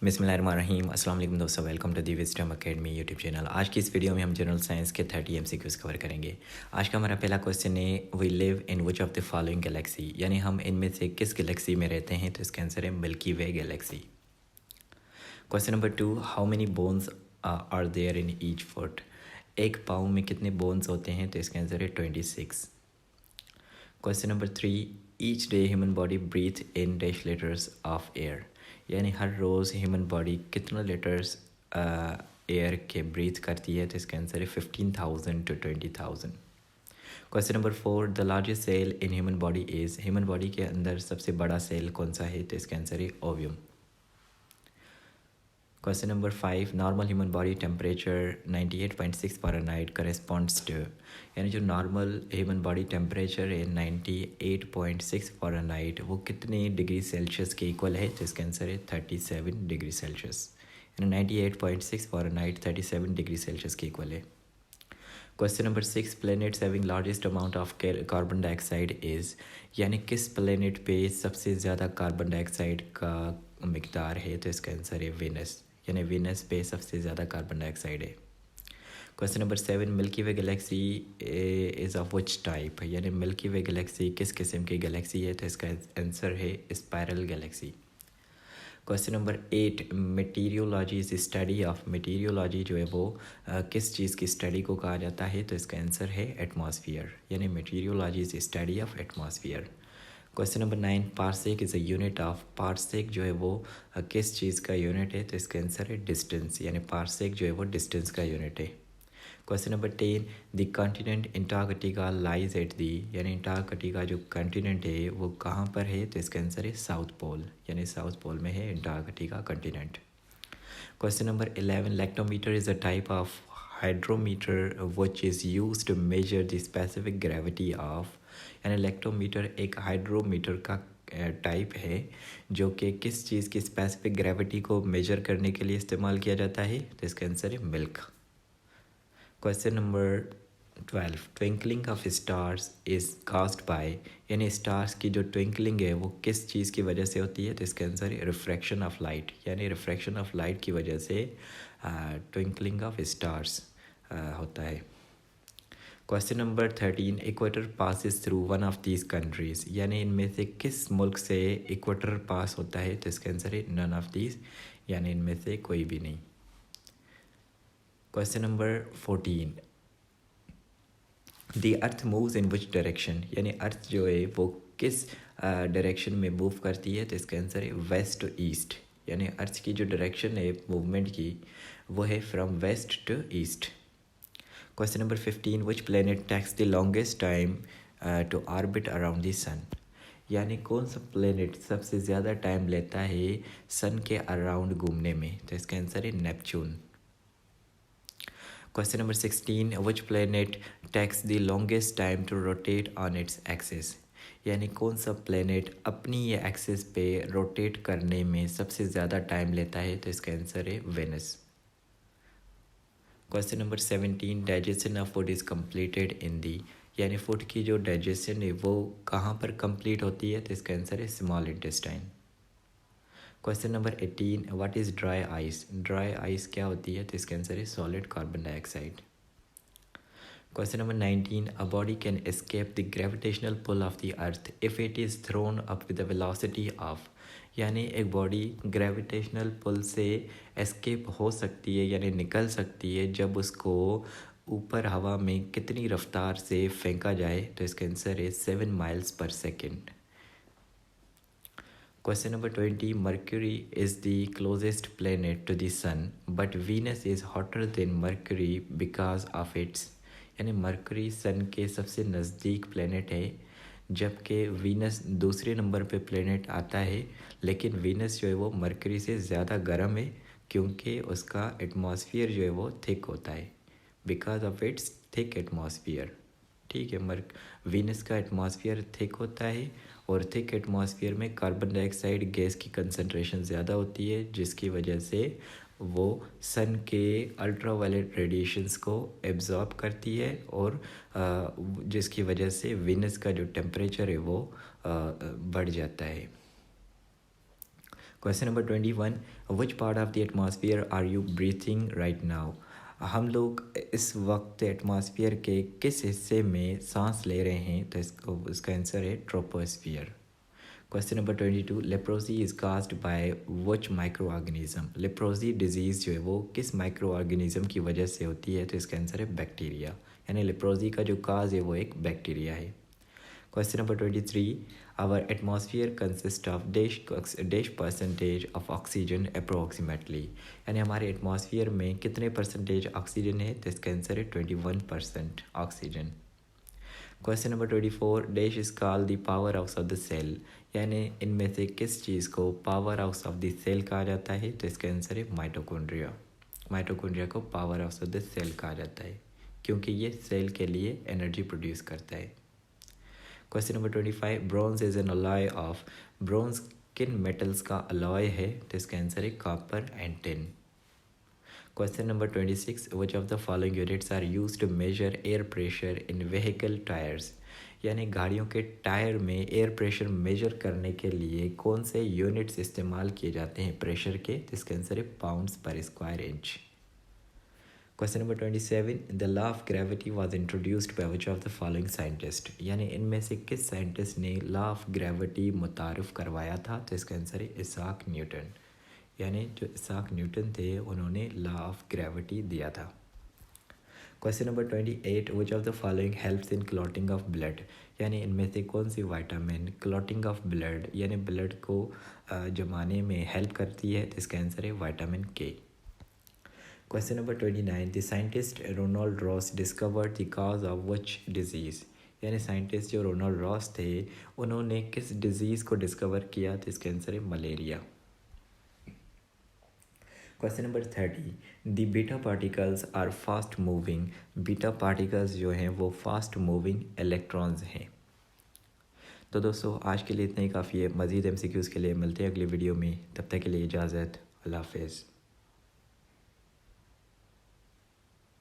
बिस्मिल्लाहिर्रहमानिर्रहीम। अस्सलाम वालेकुम दोस्तों, welcome to the wisdom academy YouTube channel. आज की इस वीडियो में हम जनरल साइंस के 30 एमसीक्यूज कवर करेंगे। आज का हमारा पहला क्वेश्चन है, we live in which of the following galaxy, यानी हम इनमें से किस गैलेक्सी में रहते हैं। तो इसका आंसर है milky way galaxy. Question number 2, how many bones are there in each foot. एक पाँव में कितने बोन्स होते हैं। तो इसका आंसर है 26। Question number 3, each day human body breath in dash litres of air, यानी हर रोज़ ह्यूमन बॉडी कितना लीटर्स एयर के ब्रीथ करती है। तो इसका आंसर है 15,000 to 20,000। Question number 4, the largest cell in human body is, human body के अंदर सबसे बड़ा सेल कौन सा है। तो इसका आंसर है ovum. Question number 5, normal human body temperature 98.6 Fahrenheit corresponds to, यानी जो नॉर्मल ह्यूमन बॉडी टेम्परेचर है 98.6 फ़ारेनहाइट, वो कितने डिग्री सेल्सियस के इक्वल है। तो इसका आंसर है 37 डिग्री सेल्सियस, यानी 98.6 फ़ारेनहाइट 37 डिग्री सेल्सियस के इक्वल है। Question number 6, planets having largest amount of carbon dioxide is, यानी किस प्लेनेट पे सबसे ज़्यादा कार्बन डाइऑक्साइड का मिकदार है। तो इसका आंसर है वेनस, यानी वेनस पे सबसे ज़्यादा कार्बन डाइऑक्साइड है। Question number 7, Milky way galaxy is of which type, यानी मिल्की वे गैलेक्सी किस किस्म की गैलेक्सी है। तो इसका आंसर है spiral galaxy. Question number 8, meteorology is study of, meteorology जो है वो किस चीज़ की स्टडी को कहा जाता है। तो इसका आंसर है एटमॉस्फेयर, यानी meteorology is study of atmosphere. Question number 9, parsec is a unit of, parsec जो है वो किस चीज़ का यूनिट है। तो इसका आंसर है डिस्टेंस, यानी पार्सेक जो है वो डिस्टेंस का यूनिट है। Question number 10, the continent Antarctica lies at the, यानी अंटार्कटिका जो कॉन्टिनेंट है वो कहाँ पर है। तो इसका आंसर है साउथ पोल, यानी साउथ पोल में है Antarctica continent. Question number 11, lactometer is a type of hydrometer which is use to measure the specific gravity of, यानी लैक्टोमीटर एक हाइड्रोमीटर का टाइप है जो कि किस चीज़ की स्पेसिफिक ग्रेविटी को मेजर करने के लिए इस्तेमाल किया जाता है। तो इसका आंसर है milk. Question number 12, twinkling of stars is caused bye, यानी स्टार्स की जो ट्विंकलिंग है वो किस चीज़ की वजह से होती है। तो इसका आंसर है रिफ्रैक्शन ऑफ लाइट, यानी रिफ्रैक्शन ऑफ लाइट की वजह से ट्विंकलिंग ऑफ स्टार्स होता है। Question number 13, equator passes through one of these countries, यानी इनमें से किस मुल्क से इक्वेटर पास होता है। तो इसका आंसर है नन ऑफ दीज, यानी इनमें से कोई भी नहीं। Question number 14, the earth moves in which direction, यानी अर्थ जो है वो किस डायरेक्शन में मूव करती है। तो इसका आंसर है वेस्ट टू ईस्ट, यानी अर्थ की जो डायरेक्शन है मूवमेंट की वो है from west to east. Question number 15, which planet takes the longest time to orbit around the sun, यानी कौन सा प्लेनेट सबसे ज़्यादा टाइम लेता है सन के अराउंड घूमने में। तो इसका आंसर है Neptune. Question number 16, which planet takes the longest time to rotate on its axis, यानी कौन सा प्लेनेट अपनी ये एक्सिस पे रोटेट करने में सबसे ज़्यादा टाइम लेता है। तो इसका आंसर है Venus. Question number 17, digestion of food is completed in the, यानी फूड की जो डाइजेशन है वो कहाँ पर कंप्लीट होती है। तो इसका आंसर है small intestine. Question number 18, what is dry ice, dry ice क्या होती है। तो इसका आंसर है solid carbon dioxide. Question number 19, a body can escape the gravitational pull of the earth if it is thrown up with the velocity of, यानी एक body gravitational pull से escape हो सकती है, यानी निकल सकती है जब उसको ऊपर हवा में कितनी रफ्तार से फेंका जाए। तो इसका आंसर है 7 miles per second. Question number 20, Mercury is the closest planet to the sun, but Venus is hotter than Mercury because of its, यानी मरकरी सन के सबसे नज़दीक प्लेनेट है जबकि वीनस दूसरे नंबर पे प्लेनेट आता है, लेकिन वीनस जो है वो मरकरी से ज़्यादा गर्म है क्योंकि उसका एटमॉस्फेयर जो है वो थिक होता है, because of its thick atmosphere. ठीक है, वीनस का एटमॉस्फेयर थिक होता है और थिक एटमॉस्फेयर में कार्बन डाइऑक्साइड गैस की कंसंट्रेशन ज़्यादा होती है जिसकी वजह से वो सन के अल्ट्रावायलेट रेडिएशंस को एब्जॉर्ब करती है और जिसकी वजह से वीनस का जो टेम्परेचर है वो बढ़ जाता है। Question number 21, which part of the atmosphere are you breathing right now? हम लोग इस वक्त एटमॉस्फेयर के किस हिस्से में सांस ले रहे हैं? तो इसका आंसर है troposphere. Question number 22, leprosy is caused by which micro organism? Leprosy disease जो है वो किस माइक्रो ऑर्गेनिज्म की वजह से होती है? तो इसका आंसर है बैक्टीरिया, यानी लेप्रोसी का जो काज है वो एक बैक्टीरिया है। Question number 23, our atmosphere consist of dash percentage of oxygen approximately? यानी हमारे एटमॉस्फेयर में कितने परसेंटेज ऑक्सीजन है? तो इसका आंसर है 21% oxygen. Question number 24, dash is called the power house of the cell? यानी इनमें से किस चीज़ को power house of the cell कहा जाता है? तो इसका आंसर है माइटोकॉन्ड्रिया। माइटोकॉन्ड्रिया को power house of the cell कहा जाता है क्योंकि ये सेल के लिए एनर्जी प्रोड्यूस करता है। Question number 25, bronze is an alloy of? Bronze किन मेटल्स का अलॉय है? तो इसका आंसर है copper and tin. Question number 26, which of the following units are use to measure air pressure in vehicle tyres? यानी गाड़ियों के टायर में एयर प्रेशर मेजर करने के लिए कौन से यूनिट्स इस्तेमाल किए जाते हैं प्रेशर के? तो इसका आंसर है पाउंड्स पर square inch. Question number 27, the law of gravity was introduced by which of the following scientist? यानी इनमें से किस साइंटिस्ट ने लॉ ऑफ ग्रेविटी मुतारफ़ करवाया था? तो इसका आंसर है इसाक न्यूटन। यानी जो इसाक न्यूटन थे उन्होंने लॉ ऑफ ग्रेविटी दिया था। Question number 28, which of the following helps in clotting of blood? यानी इनमें से कौन सी वाइटामिन क्लॉटिंग ऑफ ब्लड यानी ब्लड को जमाने में हेल्प करती है? तो इसका आंसर है vitamin K. Question number 29, the scientist Ronald Ross discovered the cause of which disease? यानी साइंटिस्ट जो रोनाल्ड रॉस थे उन्होंने किस डिजीज़ को डिस्कवर किया? तो इसका आंसर है malaria. Question number 30, the beta particles are fast moving? Beta particles जो हैं वो फास्ट मूविंग इलेक्ट्रॉन्स हैं। तो दोस्तों आज के लिए इतना ही काफ़ी है। मज़ीद MCQs के लिए मिलते हैं अगली वीडियो में। तब तक के लिए इजाज़त। अल्लाह हाफ़िज़।